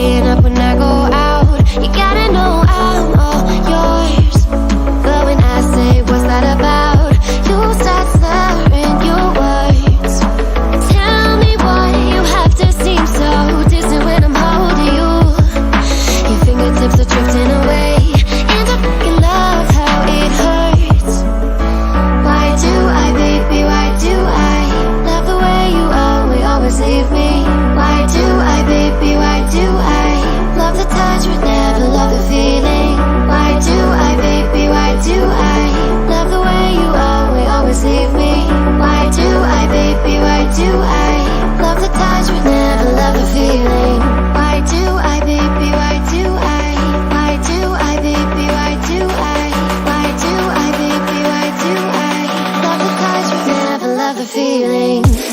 staying up when I go out. You gotta know I'm all yours. But when I say what's that about, you start slurring your words. Tell me why you have to seem so distant when I'm holding you. Your fingertips are drifting away, and I fucking love how it hurts. Why do I, baby, why do I love the way you always leave me? Why do I, baby, why do I love the touch but never love the feeling? Why do I, baby, why do I love the way you always leave me? Why do I, baby, why do I love the touch but never love the feeling? Why do I, baby, why do I? Why do I, baby, why do I? Why do I, baby, why do I love the touch but never love the feeling?